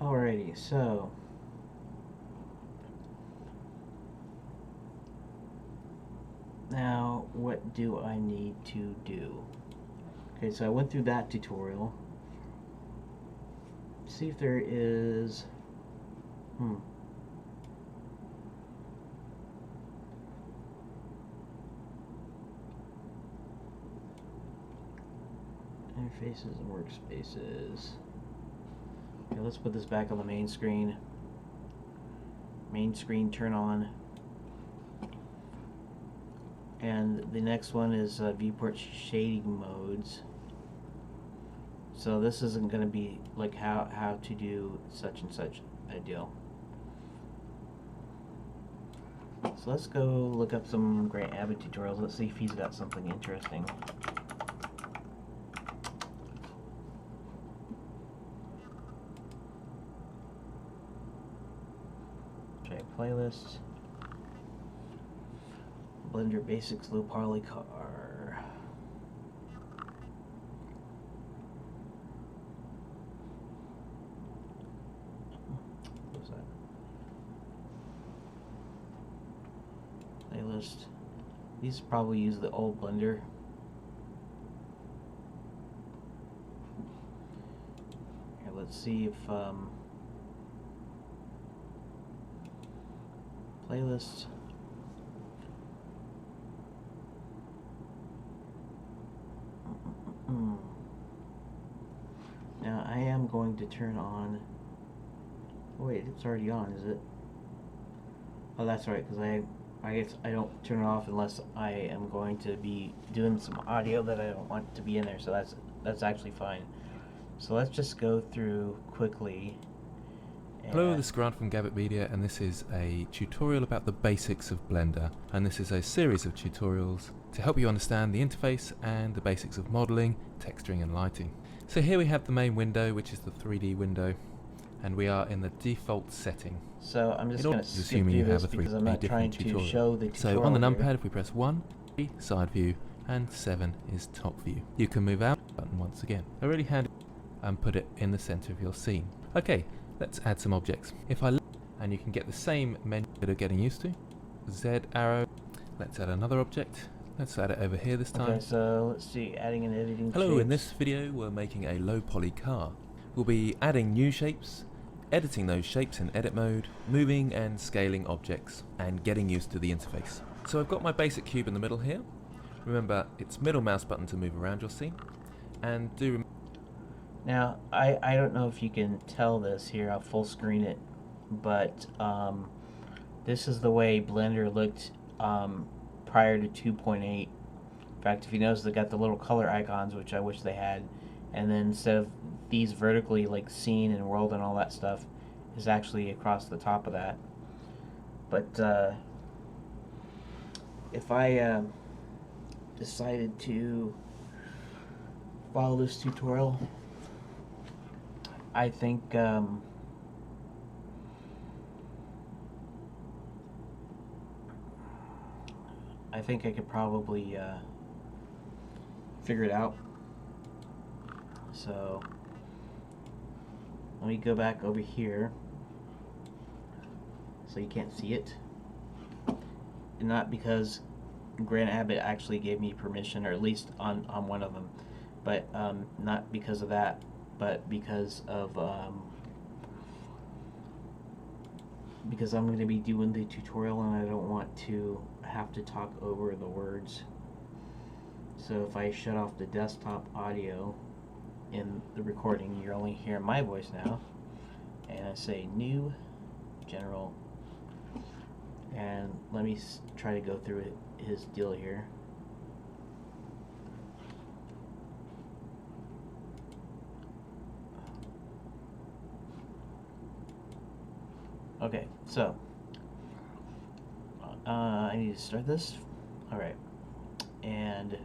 Alrighty, so now what do I need to do? Okay, so I went through that tutorial. See if there is interfaces and workspaces. Okay, let's put this back on the main screen. Main screen turn on. And the next one is viewport shading modes. So this isn't going to be like how to do such and such a deal. So let's go look up some Grant Abbitt tutorials. Let's see if he's got something interesting. Try playlists. Blender Basics Low Poly Car. What was that? Playlist. These probably use the old Blender. Here, let's see if playlists. Now I am going to turn on. Oh, wait, it's already on, is it? Oh, that's right, because I guess I don't turn it off unless I am going to be doing some audio that I don't want to be in there. So that's actually fine. So let's just go through quickly. Hello, this is Grant from Abbitt Media, and this is a tutorial about the basics of Blender. And this is a series of tutorials to help you understand the interface and the basics of modeling, texturing and lighting. So here we have the main window, which is the 3D window, and we are in the default setting. So I'm just going to skip assuming through you have this a because I'm not trying to show the tutorial. So on the numpad, here. if we press 1, side view, and 7 is top view. You can move out button once again. I really handy and put it in the center of your scene. Okay, let's add some objects. If I and you can get the same menu that you're getting used to. Z arrow. Let's add another object. Let's add it over here this time. Okay, so let's see, adding and editing Hello, shapes. in this video we're making a low poly car. We'll be adding new shapes, editing those shapes in edit mode, moving and scaling objects, and getting used to the interface. So I've got my basic cube in the middle here. Remember, it's middle mouse button to move around your scene. And do now, I don't know if you can tell this here, I'll full screen it, but this is the way Blender looked prior to 2.8. In fact, if you notice, they got the little color icons, which I wish they had, and then instead of these vertically, like scene and world and all that stuff, is actually across the top of that. But if I decided to follow this tutorial, I think I could probably figure it out. So let me go back over here so you can't see it. And not because Grant Abbitt actually gave me permission, or at least on one of them, but not because of that, but because of because I'm going to be doing the tutorial and I don't want to have to talk over the words. So if I shut off the desktop audio in the recording, you're only hearing my voice now, and I say new, general, and let me try to go through his deal here. Okay, so I need to start this. Alright, and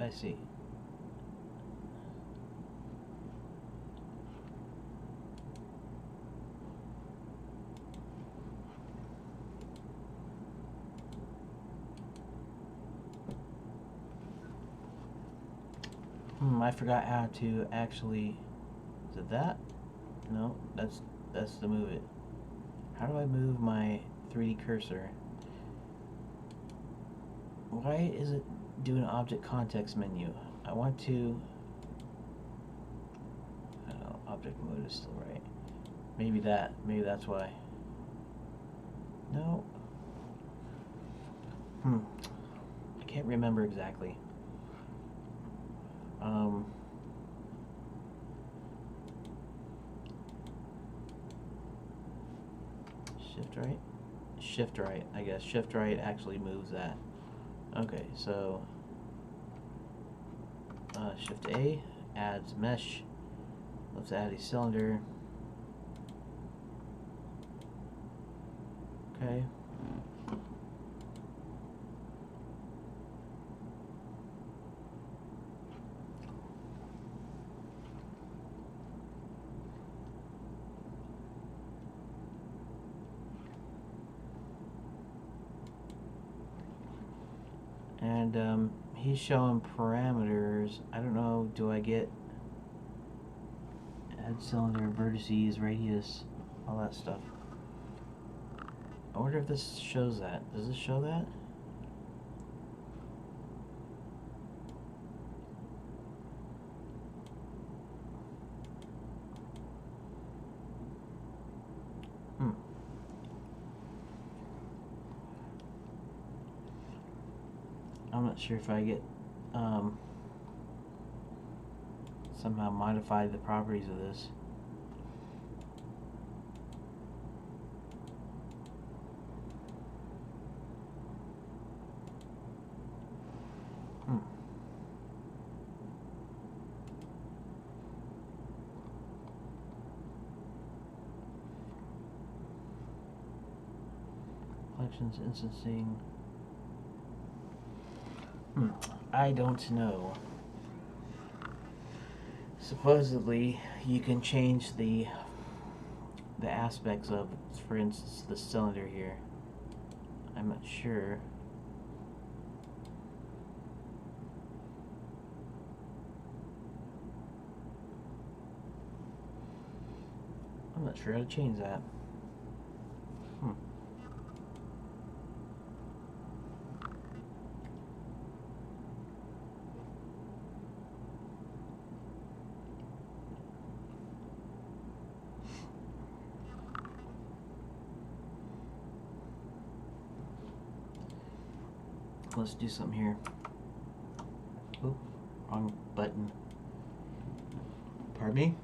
I see. I forgot how to actually. Is it that? No, that's to move it. How do I move my 3D cursor? Why is it doing object context menu? I want to. I don't know. Object mode is still right. Maybe that. Maybe that's why. No. I can't remember exactly. Shift right? Shift right, I guess. Shift right actually moves that. Okay, so Shift A adds mesh. Let's add a cylinder. Okay. And he's showing parameters. I don't know, do I get add cylinder, vertices, radius, all that stuff? I wonder if this shows that. Does this show that? I'm not sure if I get somehow modify the properties of this. Collections, instancing. I don't know. Supposedly, you can change the aspects of, for instance, the cylinder here. I'm not sure. I'm not sure how to change that. Let's do something here. Oh, wrong button. Pardon me?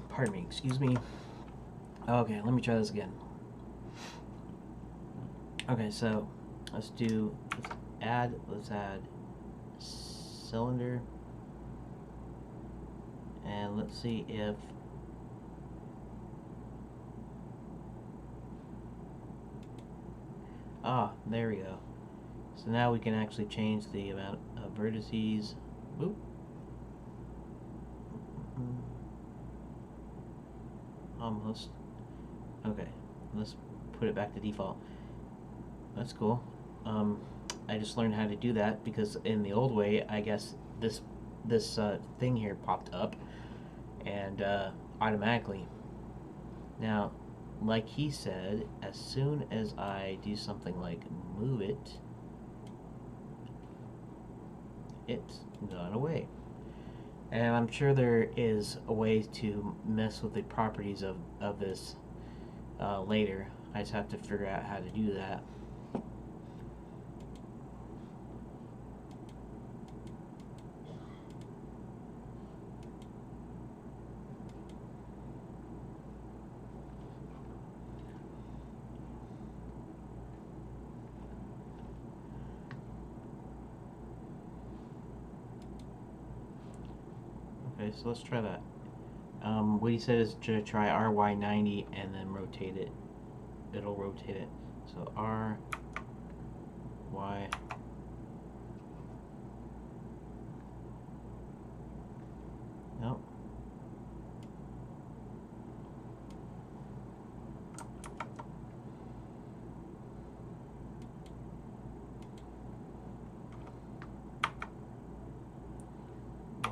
Pardon me, excuse me. Okay, let me try this again. Okay, so let's add cylinder, and let's see if there we go. So now we can actually change the amount of vertices. Oop. Almost. Okay, let's put it back to default. That's cool. I just learned how to do that because in the old way, I guess this thing here popped up and automatically. Now, like he said, as soon as I do something like move it, it's gone away. And I'm sure there is a way to mess with the properties of this later. I just have to figure out how to do that. Okay, so let's try that. What he said is to try RY90 and then rotate it. It'll rotate it. So Y. Nope.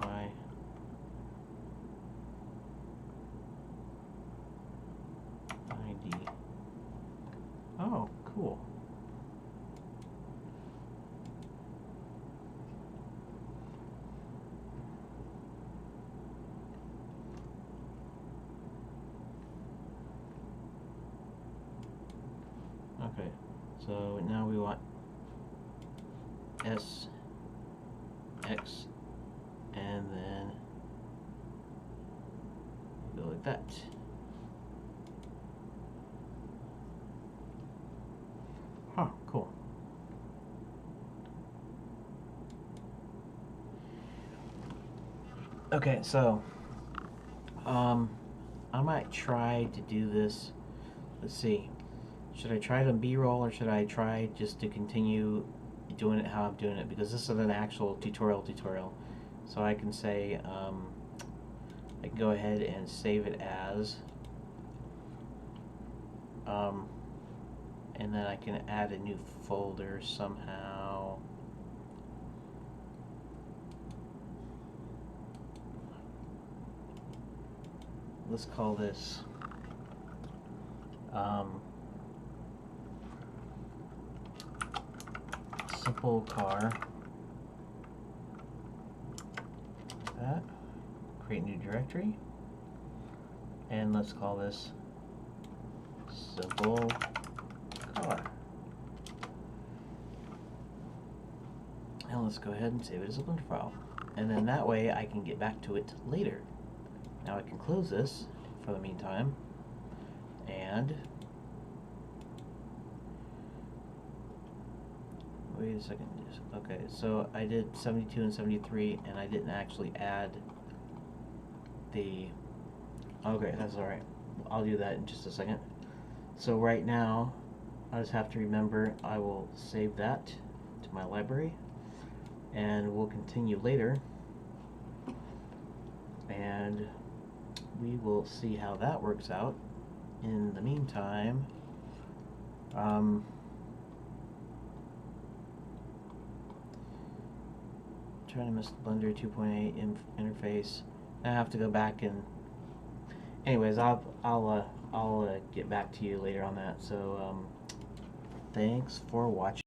Y. ID. Oh, cool. Okay, so now we want S, X, and then go like that. Huh, cool. Okay, so I might try to do this. Let's see. Should I try it on B-roll or should I try just to continue doing it how I'm doing it? Because this is an actual tutorial. So I can say, I can go ahead and save it as, and then I can add a new folder somehow. Let's call this simple car. That. Create new directory. And let's call this simple car. And let's go ahead and save it as a Blender file. And then that way I can get back to it later. Now I can close this for the meantime, and wait a second. Okay, so I did 72 and 73, and I didn't actually add the. Okay, that's all right. I'll do that in just a second. So right now, I just have to remember I will save that to my library, and we'll continue later. And we will see how that works out. In the meantime, trying to miss the Blender 2.8 interface. I have to go back and. Anyways, I'll get back to you later on that. So, thanks for watching.